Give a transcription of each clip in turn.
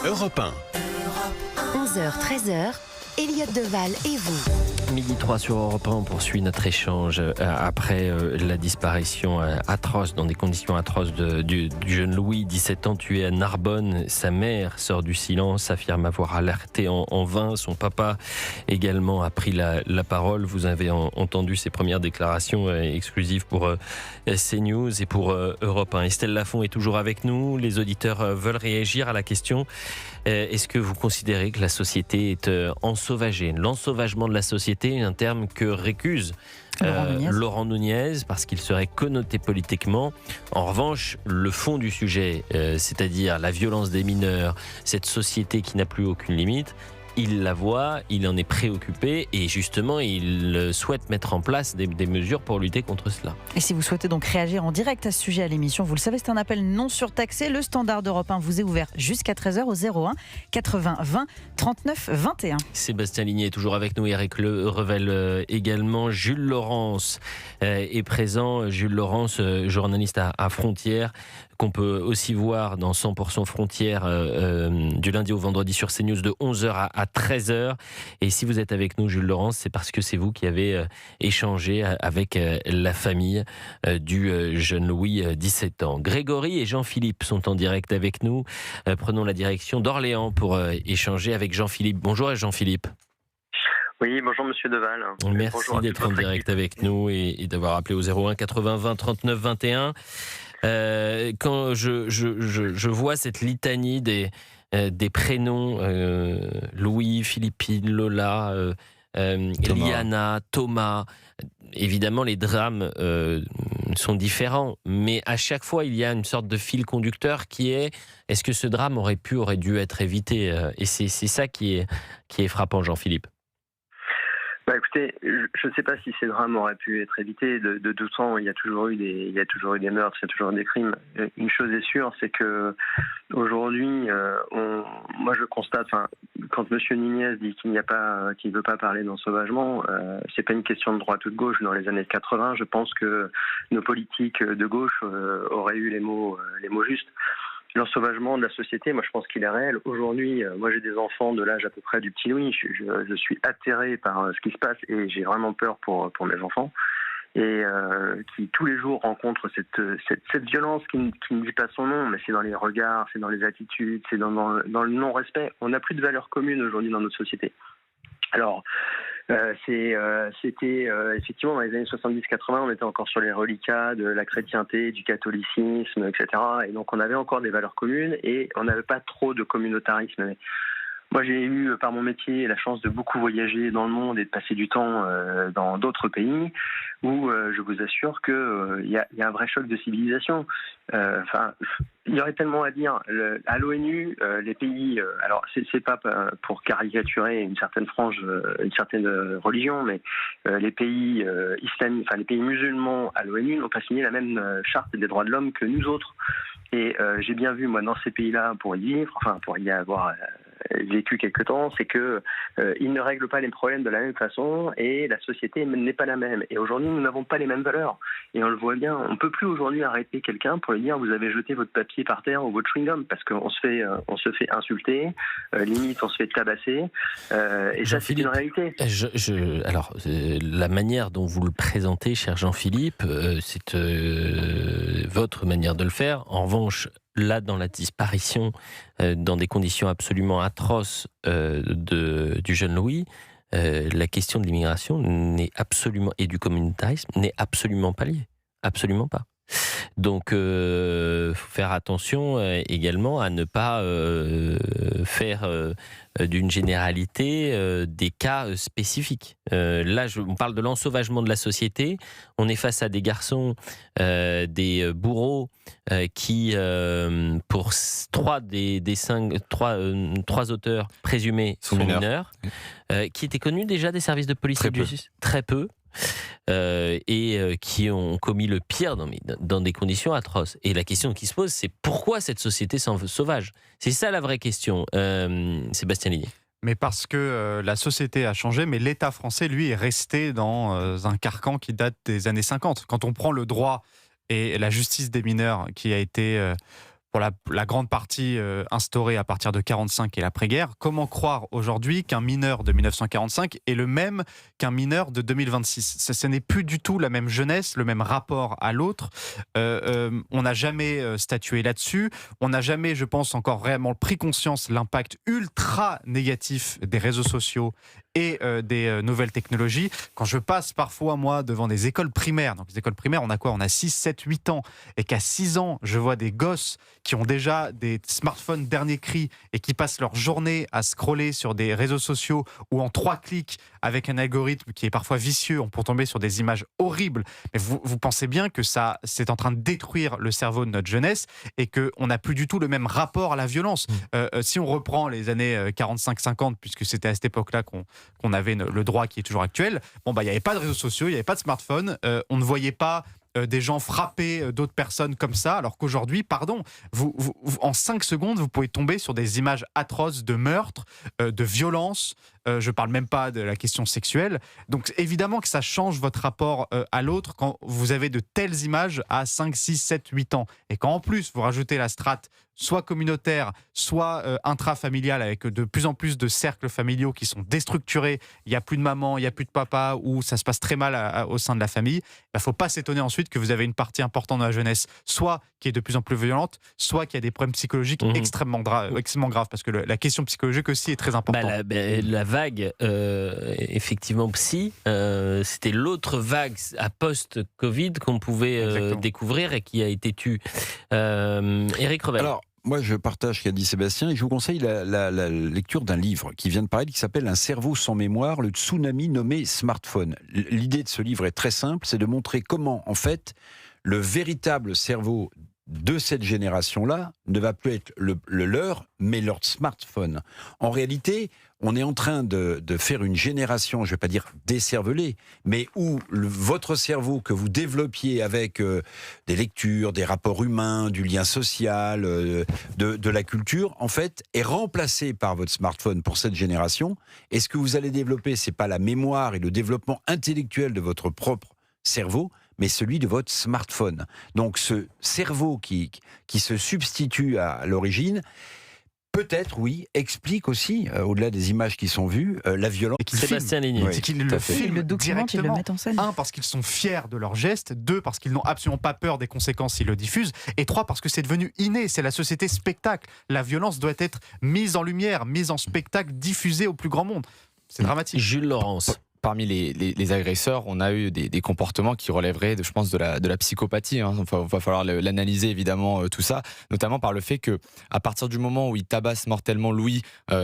Europe 1. 11h-13h, Elliott Deval et vous. Midi 3 sur Europe 1, on poursuit notre échange après la disparition atroce, dans des conditions atroces du jeune Louis, 17 ans, tué à Narbonne. Sa mère sort du silence, affirme avoir alerté en vain. Son papa également a pris la parole. Vous avez entendu ses premières déclarations exclusives pour CNews et pour Europe 1. Estelle Lafont est toujours avec nous. Les auditeurs veulent réagir à la question. Est-ce que vous considérez que la société est ensauvagée ? L'ensauvagement de la société, un terme que récuse Laurent Nunez, parce qu'il serait connoté politiquement. En revanche, le fond du sujet, c'est-à-dire la violence des mineurs, cette société qui n'a plus aucune limite, il la voit, il en est préoccupé et justement il souhaite mettre en place des mesures pour lutter contre cela. Et si vous souhaitez donc réagir en direct à ce sujet à l'émission, vous le savez, c'est un appel non surtaxé. Le standard d'Europe 1 vous est ouvert jusqu'à 13h au 01 80 20 39 21. Sébastien Ligné est toujours avec nous, Eric Le Revel également. Jules Laurence est présent. Jules Laurence, journaliste à Frontières, qu'on peut aussi voir dans 100% Frontières du lundi au vendredi sur CNews de 11h à 13h. Et si vous êtes avec nous, Jules Laurence, c'est parce que c'est vous qui avez échangé avec la famille du jeune Louis, 17 ans. Grégory et Jean-Philippe sont en direct avec nous. Prenons la direction d'Orléans pour échanger avec Jean-Philippe. Bonjour Jean-Philippe. Oui, bonjour Monsieur Deval. Merci d'être en direct avec nous et d'avoir appelé au 01 80 20 39 21. Quand je vois cette litanie des prénoms, Louis, Philippine, Lola, Liana, Thomas, évidemment les drames sont différents, mais à chaque fois il y a une sorte de fil conducteur qui est-ce que ce drame aurait dû être évité, et c'est ça qui est frappant, Jean-Philippe. Écoutez, je ne sais pas si ces drames auraient pu être évités. De tout temps, il y a toujours eu des meurtres, il y a toujours eu des crimes. Une chose est sûre, c'est que aujourd'hui, moi je constate, quand Monsieur Nunez dit qu'il ne veut pas parler d'ensauvagement, c'est pas une question de droite ou de gauche. Dans les années 80, je pense que nos politiques de gauche auraient eu les mots justes. L'ensauvagement de la société, moi je pense qu'il est réel. Aujourd'hui, moi j'ai des enfants de l'âge à peu près du petit Louis. Je suis atterré par ce qui se passe et j'ai vraiment peur pour mes enfants. Et qui tous les jours rencontrent cette violence qui ne dit pas son nom, mais c'est dans les regards, c'est dans les attitudes, c'est dans le non-respect. On n'a plus de valeurs communes aujourd'hui dans notre société. Alors, c'était effectivement dans les années 70-80, on était encore sur les reliquats de la chrétienté, du catholicisme, etc. Et donc on avait encore des valeurs communes et on n'avait pas trop de communautarisme. Mais moi, j'ai eu, par mon métier, la chance de beaucoup voyager dans le monde et de passer du temps dans d'autres pays où je vous assure qu'il y a un vrai choc de civilisation. Il y aurait tellement à dire. À l'ONU, les pays, alors c'est pas pour caricaturer une certaine frange, une certaine religion, mais les pays islamiques, les pays musulmans à l'ONU n'ont pas signé la même charte des droits de l'homme que nous autres. Et j'ai bien vu, moi, dans ces pays-là, pour y vivre, pour y avoir vécu quelque temps, c'est que ils ne règlent pas les problèmes de la même façon et la société n'est pas la même. Et aujourd'hui, nous n'avons pas les mêmes valeurs. Et on le voit bien, on ne peut plus aujourd'hui arrêter quelqu'un pour lui dire vous avez jeté votre papier par terre ou votre chewing-gum parce qu'on se fait insulter, limite on se fait tabasser. Et ça, c'est une réalité. Alors, la manière dont vous le présentez, cher Jean-Philippe, c'est votre manière de le faire. En revanche, là, dans la disparition, dans des conditions absolument atroces du jeune Louis, la question de l'immigration et du communautarisme n'est absolument pas liée. Absolument pas. Donc, faut faire attention également à ne pas faire d'une généralité des cas spécifiques. Là, on parle de l'ensauvagement de la société. On est face à des garçons, des bourreaux qui, pour trois auteurs présumés, sont mineurs, qui étaient connus déjà des services de police et de justice. Très peu. Et qui ont commis le pire dans des conditions atroces. Et la question qui se pose, c'est pourquoi cette société sauvage ? C'est ça la vraie question, Sébastien Ligné. Mais parce que la société a changé, mais l'État français, lui, est resté dans un carcan qui date des années 50. Quand on prend le droit et la justice des mineurs qui a été pour la grande partie instaurée à partir de 1945 et l'après-guerre. Comment croire aujourd'hui qu'un mineur de 1945 est le même qu'un mineur de 2026 ? Ce n'est plus du tout la même jeunesse, le même rapport à l'autre. On n'a jamais statué là-dessus. On n'a jamais, je pense, encore réellement pris conscience de l'impact ultra négatif des réseaux sociaux et des nouvelles technologies. Quand je passe parfois, moi, devant des écoles primaires, donc les écoles primaires, on a quoi ? On a 6, 7, 8 ans, et qu'à 6 ans, je vois des gosses qui ont déjà des smartphones dernier cri et qui passent leur journée à scroller sur des réseaux sociaux où en 3 clics, avec un algorithme qui est parfois vicieux, on peut tomber sur des images horribles. Mais vous pensez bien que ça, c'est en train de détruire le cerveau de notre jeunesse et qu'on n'a plus du tout le même rapport à la violence. Si on reprend les années 45-50, puisque c'était à cette époque-là qu'on avait le droit qui est toujours actuel, il n'y avait pas de réseaux sociaux, il n'y avait pas de smartphone, on ne voyait pas des gens frapper d'autres personnes comme ça, alors qu'aujourd'hui, vous, en 5 secondes, vous pouvez tomber sur des images atroces de meurtres, de violences, je ne parle même pas de la question sexuelle. Donc évidemment que ça change votre rapport à l'autre quand vous avez de telles images à 5, 6, 7, 8 ans. Et quand en plus vous rajoutez la strate soit communautaire, soit intrafamiliale, avec de plus en plus de cercles familiaux qui sont déstructurés, il n'y a plus de maman, il n'y a plus de papa, ou ça se passe très mal au sein de la famille, il ne faut pas s'étonner ensuite que vous avez une partie importante de la jeunesse, soit qui est de plus en plus violente, soit qui a des problèmes psychologiques extrêmement graves, parce que la question psychologique aussi est très importante. La vague, effectivement, psy, c'était l'autre vague à post-Covid qu'on pouvait découvrir et qui a été tue. Éric Revel. Alors, moi, je partage ce qu'a dit Sébastien et je vous conseille la lecture d'un livre qui vient de paraître qui s'appelle « Un cerveau sans mémoire, le tsunami nommé smartphone ». L'idée de ce livre est très simple, c'est de montrer comment, en fait, le véritable cerveau de cette génération-là ne va plus être le leur, mais leur smartphone. En réalité, on est en train de faire une génération, je ne vais pas dire décervelée, mais où votre cerveau que vous développiez avec des lectures, des rapports humains, du lien social, de la culture, en fait, est remplacé par votre smartphone pour cette génération. Et ce que vous allez développer, ce n'est pas la mémoire et le développement intellectuel de votre propre cerveau, mais celui de votre smartphone. Donc ce cerveau qui se substitue à l'origine, peut-être, oui, explique aussi, au-delà des images qui sont vues, la violence. Et Sébastien Lénier. C'est qu'ils le filment directement. Ils le mettent en scène. 1, parce qu'ils sont fiers de leurs gestes. 2, parce qu'ils n'ont absolument pas peur des conséquences s'ils le diffusent. Et 3, parce que c'est devenu inné. C'est la société spectacle. La violence doit être mise en lumière, mise en spectacle, diffusée au plus grand monde. C'est dramatique. Jules Laurence. Parmi les agresseurs, on a eu des comportements qui relèveraient, je pense, de la psychopathie. Il va falloir l'analyser, évidemment, tout ça, notamment par le fait qu'à partir du moment où il tabasse mortellement Louis,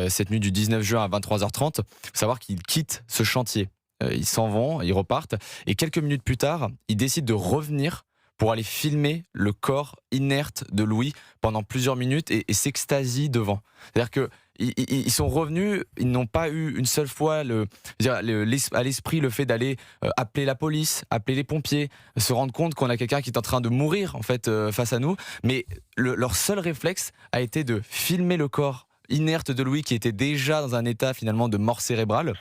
cette nuit du 19 juin à 23h30, il faut savoir qu'il quitte ce chantier. Ils s'en vont, ils repartent, et quelques minutes plus tard, ils décident de revenir pour aller filmer le corps inerte de Louis pendant plusieurs minutes et s'extasient devant. C'est-à-dire que ils sont revenus, ils n'ont pas eu une seule fois à l'esprit le fait d'aller appeler la police, appeler les pompiers, se rendre compte qu'on a quelqu'un qui est en train de mourir en fait face à nous. Mais leur seul réflexe a été de filmer le corps inerte de Louis qui était déjà dans un état finalement de mort cérébrale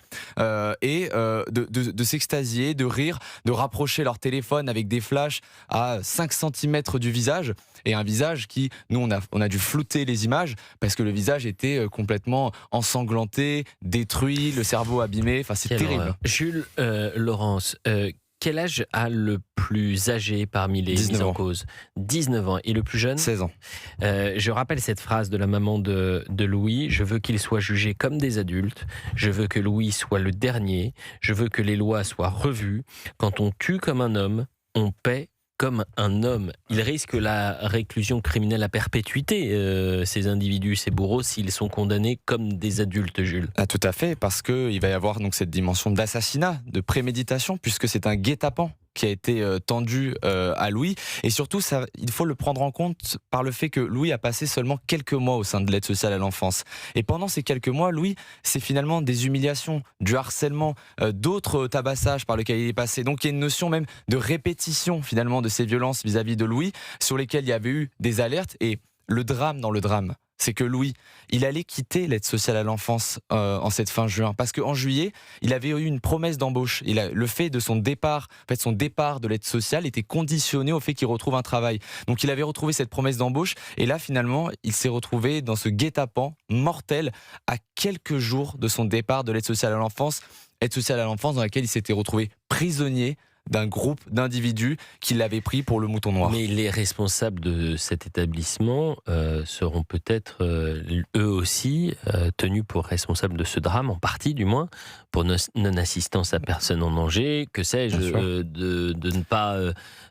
et de s'extasier, de rire, de rapprocher leur téléphone avec des flashs à 5 cm du visage, et un visage qui, nous on a dû flouter les images parce que le visage était complètement ensanglanté, détruit, le cerveau abîmé, enfin c'est terrible. Jules Laurence, quel âge a le plus âgé parmi les mises en cause ? 19 ans. Et le plus jeune ? 16 ans. Je rappelle cette phrase de la maman de Louis. Je veux qu'il soit jugé comme des adultes. Je veux que Louis soit le dernier. Je veux que les lois soient revues. Quand on tue comme un homme, on paie comme un homme. Ils risquent la réclusion criminelle à perpétuité, ces individus, ces bourreaux, s'ils sont condamnés comme des adultes, Jules. Ah, tout à fait, parce qu'il va y avoir donc cette dimension d'assassinat, de préméditation, puisque c'est un guet-apens qui a été tendu à Louis. Et surtout, il faut le prendre en compte par le fait que Louis a passé seulement quelques mois au sein de l'aide sociale à l'enfance. Et pendant ces quelques mois, Louis, c'est finalement des humiliations, du harcèlement, d'autres tabassages par lesquels il est passé. Donc il y a une notion même de répétition finalement de ces violences vis-à-vis de Louis, sur lesquelles il y avait eu des alertes. Et le drame dans le drame, c'est que Louis, il allait quitter l'aide sociale à l'enfance en cette fin juin, parce qu'en juillet, il avait eu une promesse d'embauche. Le fait de son départ, son départ de l'aide sociale était conditionné au fait qu'il retrouve un travail. Donc il avait retrouvé cette promesse d'embauche, et là finalement, il s'est retrouvé dans ce guet-apens mortel à quelques jours de son départ de l'aide sociale à l'enfance dans laquelle il s'était retrouvé prisonnier d'un groupe d'individus qui l'avaient pris pour le mouton noir. Mais les responsables de cet établissement seront peut-être eux aussi tenus pour responsables de ce drame, en partie du moins, pour non-assistance à personne en danger, que sais-je, de ne pas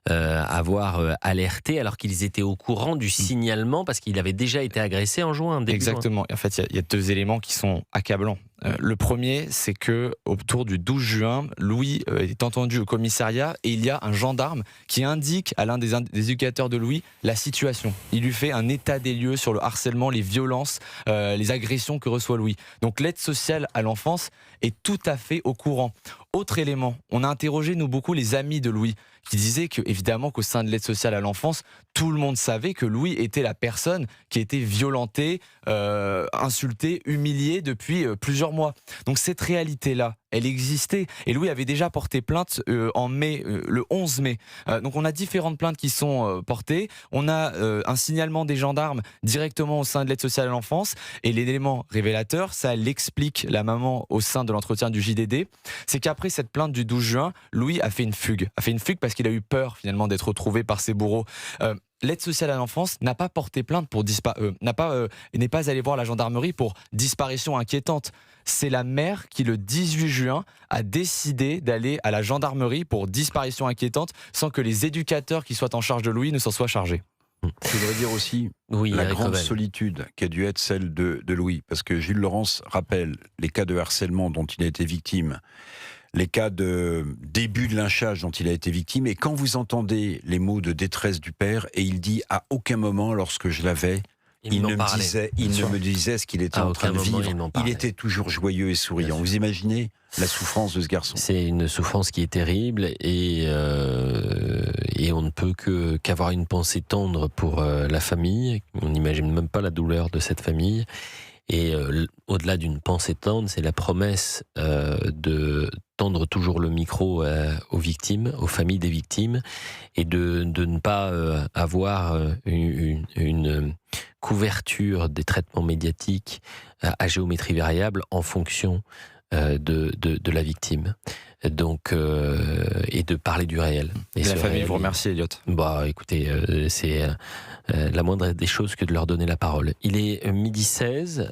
avoir alerté alors qu'ils étaient au courant du signalement parce qu'il avait déjà été agressé en juin. Exactement. Et en fait, il y a deux éléments qui sont accablants. Le premier, c'est que autour du 12 juin, Louis est entendu au commissariat et il y a un gendarme qui indique à l'un des éducateurs de Louis la situation. Il lui fait un état des lieux sur le harcèlement, les violences, les agressions que reçoit Louis. Donc l'aide sociale à l'enfance est tout à fait au courant. Autre élément, on a interrogé nous beaucoup les amis de Louis qui disaient que évidemment qu'au sein de l'aide sociale à l'enfance, tout le monde savait que Louis était la personne qui était violentée, insultée, humiliée depuis plusieurs mois. Donc cette réalité-là, elle existait. Et Louis avait déjà porté plainte en mai, le 11 mai. Donc on a différentes plaintes qui sont portées. On a un signalement des gendarmes directement au sein de l'aide sociale à l'enfance. Et l'élément révélateur, ça l'explique la maman au sein de l'entretien du JDD, c'est qu'après cette plainte du 12 juin, Louis a fait une fugue. A fait une fugue parce qu'il a eu peur finalement d'être retrouvé par ses bourreaux. L'aide sociale à l'enfance n'a pas porté plainte pour n'est pas allé voir la gendarmerie pour disparition inquiétante. C'est la mère qui, le 18 juin, a décidé d'aller à la gendarmerie pour disparition inquiétante sans que les éducateurs qui soient en charge de Louis ne s'en soient chargés. Je voudrais dire aussi la grande solitude qui a dû être celle de Louis, parce que Gilles Laurence rappelle les cas de harcèlement dont il a été victime, les cas de début de lynchage dont il a été victime, et quand vous entendez les mots de détresse du père, et il dit à aucun moment lorsque je l'avais, il ne me disait ce qu'il était en train de vivre, il était toujours joyeux et souriant. Vous imaginez la souffrance de ce garçon? C'est une souffrance qui est terrible et on ne peut qu'avoir une pensée tendre pour la famille. On n'imagine même pas la douleur de cette famille. Et au-delà d'une pensée tendre, c'est la promesse de tendre toujours le micro aux victimes, aux familles des victimes, et de ne pas avoir une couverture des traitements médiatiques à géométrie variable en fonction de la victime. Donc, et de parler du réel. Et la famille vous remercie, Elliot. Bah, écoutez, c'est la moindre des choses que de leur donner la parole. Il est 12h16.